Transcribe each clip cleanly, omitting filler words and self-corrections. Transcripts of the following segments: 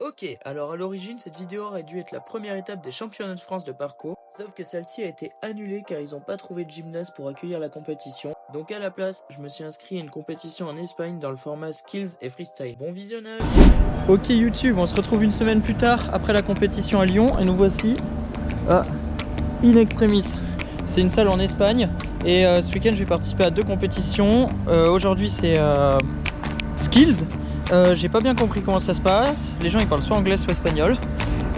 Ok, alors à l'origine, cette vidéo aurait dû être la première étape des championnats de France de parcours, sauf que celle-ci a été annulée car ils n'ont pas trouvé de gymnase pour accueillir la compétition. Donc à la place, je me suis inscrit à une compétition en Espagne dans le format Skills et Freestyle. Bon visionnage! Ok YouTube, on se retrouve une semaine plus tard après la compétition à Lyon et nous voici à In Extremis. C'est une salle en Espagne et ce week-end je vais participer à 2 compétitions. Aujourd'hui c'est Skills. J'ai pas bien compris comment ça se passe. Les gens ils parlent soit anglais soit espagnol.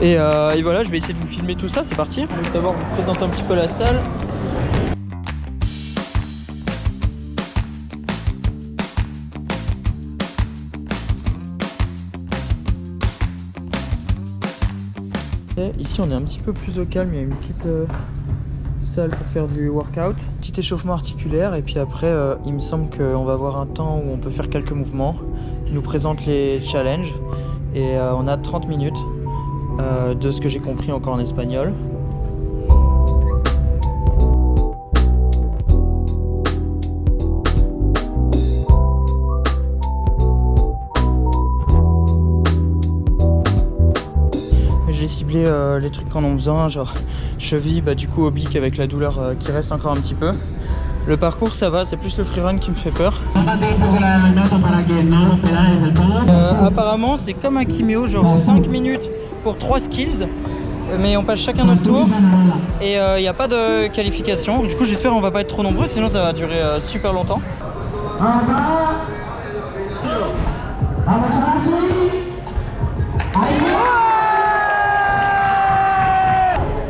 Et voilà, je vais essayer de vous filmer tout ça, c'est parti. Je vais d'abord vous présenter un petit peu la salle. Ici on est un petit peu plus au calme, il y a une petite salle pour faire du workout, petit échauffement articulaire et puis après il me semble qu'on va avoir un temps où on peut faire quelques mouvements. Il nous présente les challenges et on a 30 minutes de ce que j'ai compris encore en espagnol. J'ai ciblé les trucs qu'on a besoin, genre cheville, du coup oblique avec la douleur qui reste encore un petit peu. Le parcours ça va, c'est plus le freerun qui me fait peur. Apparemment c'est comme un kiméo, genre 5 minutes pour 3 skills, mais on passe chacun notre tour et il n'y a pas de qualification. Du coup j'espère on va pas être trop nombreux, sinon ça va durer super longtemps.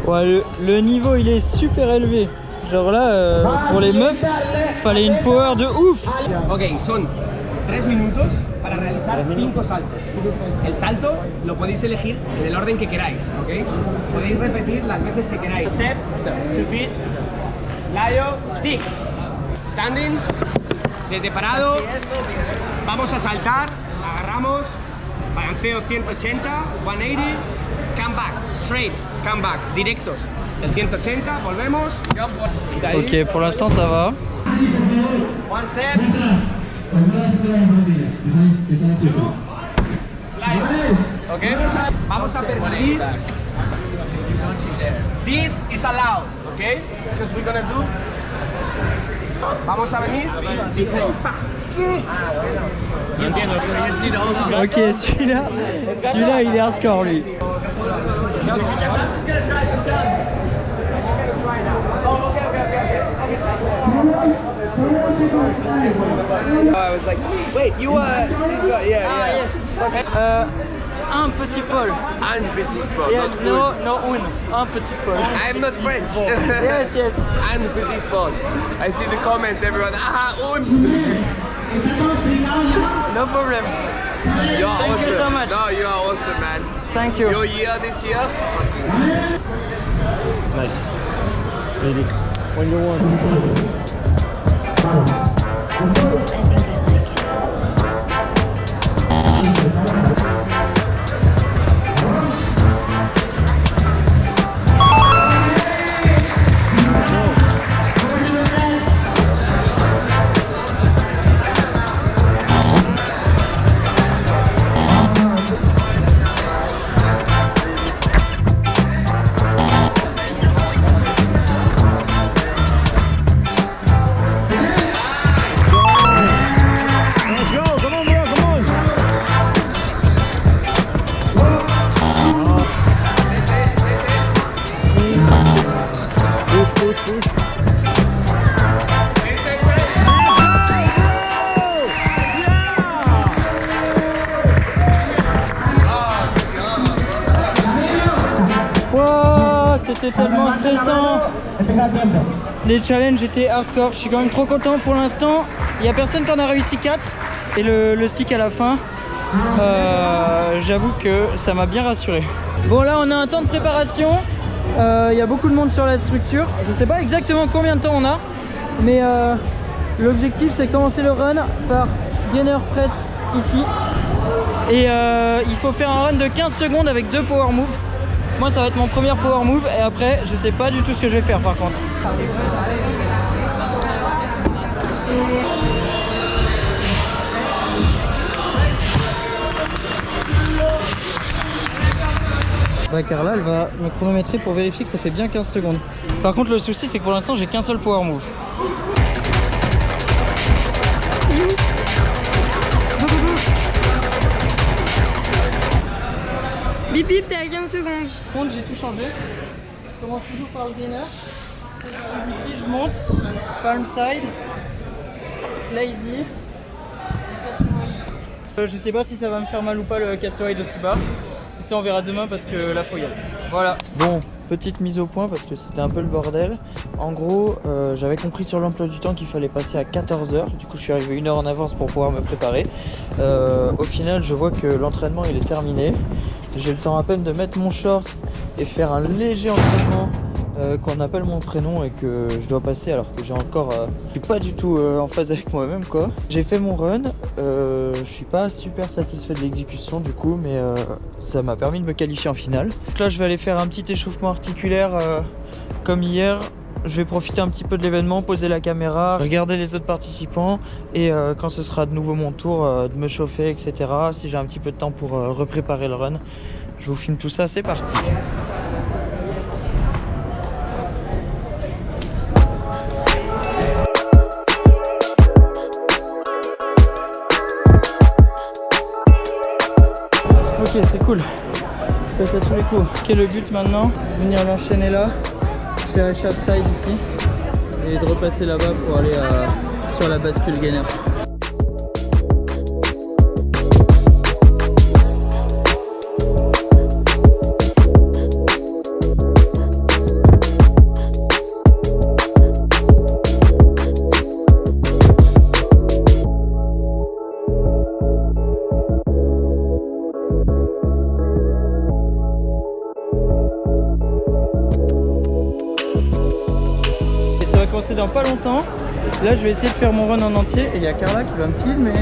Ouais, le niveau il est super élevé. Genre là, pour les meufs, fallait une power de ouf. Ok, son 3 minutos para realizar 5 saltos. El salto lo podéis elegir en el orden que queráis, ¿ok? Podéis repetir las veces que queráis. Step, 2 feet, layo, stick. Standing, desde parado, vamos a saltar, agarramos, balanceo 180, 180, come back, straight, come back, directos. El 180, volvemos. Ok, pour l'instant ça va. One step. Ok. Vamos a permitir. This is allowed, ok? Because we're gonna do. Vamos a venir. No entiendo. Ok, celui-là il est hardcore lui. I was like, wait, you were, yeah. Yes. Un petit Paul. Un petit Paul, Yes, not un. un petit Paul. I'm not French. Yes. Un petit Paul. I see the comments, everyone, un. No problem. You're Thank awesome. you so much. No, you are awesome, man. Thank you. Your year this year? Nice. Ready? When you want. C'était tellement stressant. Les challenges étaient hardcore. Je suis quand même trop content pour l'instant. Il n'y a personne qui en a réussi 4. Et le stick à la fin, j'avoue que ça m'a bien rassuré. Bon là on a un temps de préparation. Il y a beaucoup de monde sur la structure. Je ne sais pas exactement combien de temps on a. Mais l'objectif c'est de commencer le run par gainer press ici. Et il faut faire un run de 15 secondes avec 2 power moves. Moi ça va être mon premier power move et après je sais pas du tout ce que je vais faire par contre. Bah Carla, elle va me chronométrer pour vérifier que ça fait bien 15 secondes. Par contre, le souci, c'est que pour l'instant, j'ai qu'un seul power move. Bip bip, t'es à 15 secondes. Par contre, j'ai tout changé. Je commence toujours par le gainer. Ici, je monte. Palm side. Lazy. Je sais pas si ça va me faire mal ou pas le castaway aussi bas. Ça, on verra demain parce que là, faut y aller. Voilà. Bon, petite mise au point parce que c'était un peu le bordel. En gros, j'avais compris sur l'emploi du temps qu'il fallait passer à 14 h. Du coup, je suis arrivé 1 heure en avance pour pouvoir me préparer. Au final, je vois que l'entraînement, il est terminé. J'ai le temps à peine de mettre mon short et faire un léger entraînement qu'on appelle mon prénom et que je dois passer alors que j'ai encore je suis pas du tout en phase avec moi-même quoi. J'ai fait mon run, je suis pas super satisfait de l'exécution du coup, mais ça m'a permis de me qualifier en finale. Donc là je vais aller faire un petit échauffement articulaire comme hier. Je vais profiter un petit peu de l'événement, poser la caméra, regarder les autres participants et quand ce sera de nouveau mon tour de me chauffer, etc. Si j'ai un petit peu de temps pour repréparer le run, je vous filme tout ça, c'est parti. Ok, c'est cool. Je passe à tous les coups. Ok, le but maintenant, venir l'enchaîner là, faire échappe side ici et de repasser là-bas pour aller sur la bascule gainer. Dans pas longtemps, là je vais essayer de faire mon run en entier et il y a Carla qui va me filmer.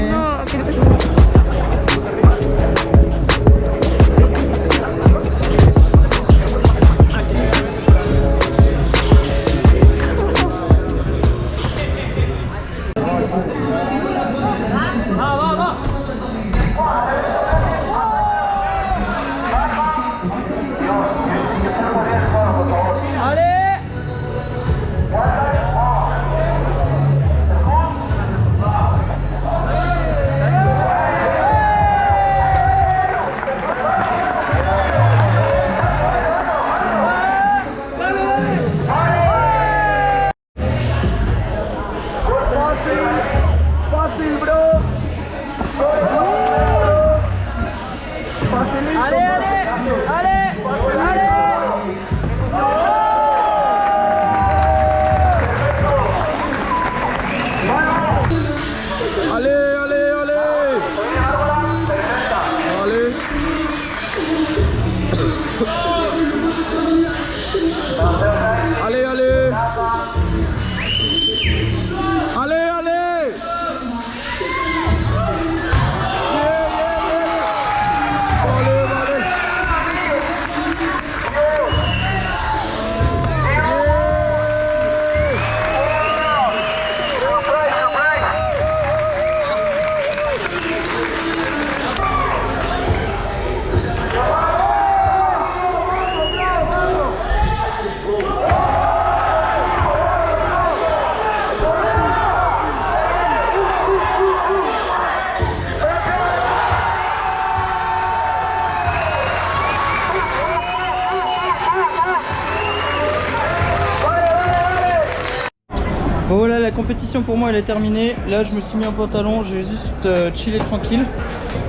Bon voilà, la compétition pour moi elle est terminée. Là je me suis mis en pantalon, j'ai juste chillé tranquille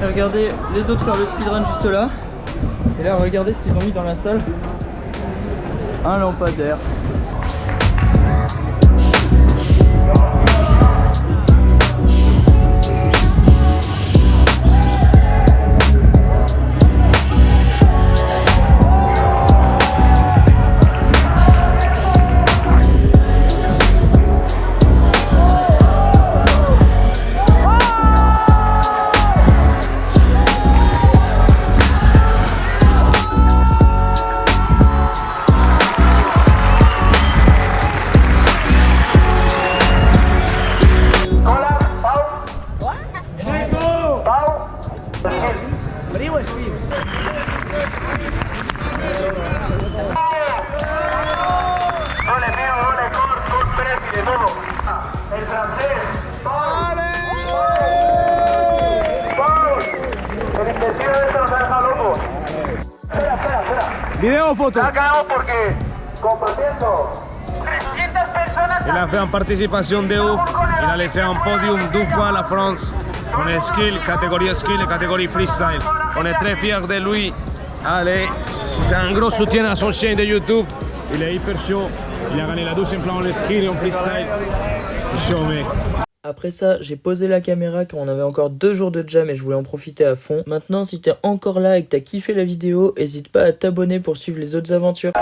et regardez les autres faire le speedrun juste là. Et là regardez ce qu'ils ont mis dans la salle. Un lampadaire. Video o foto. Il a fait une participation de ouf. Il a laissé un podium 2 fois à la France. On est skill, catégorie skill et catégorie freestyle. On est très fiers de lui. Allez, c'est un gros soutien à son chaîne de YouTube. Il est hyper chaud. Il a gagné la 12e place en skill et en freestyle. Chaud, mec. Après ça, j'ai posé la caméra car on avait encore 2 jours de jam et je voulais en profiter à fond. Maintenant, si t'es encore là et que t'as kiffé la vidéo, n'hésite pas à t'abonner pour suivre les autres aventures.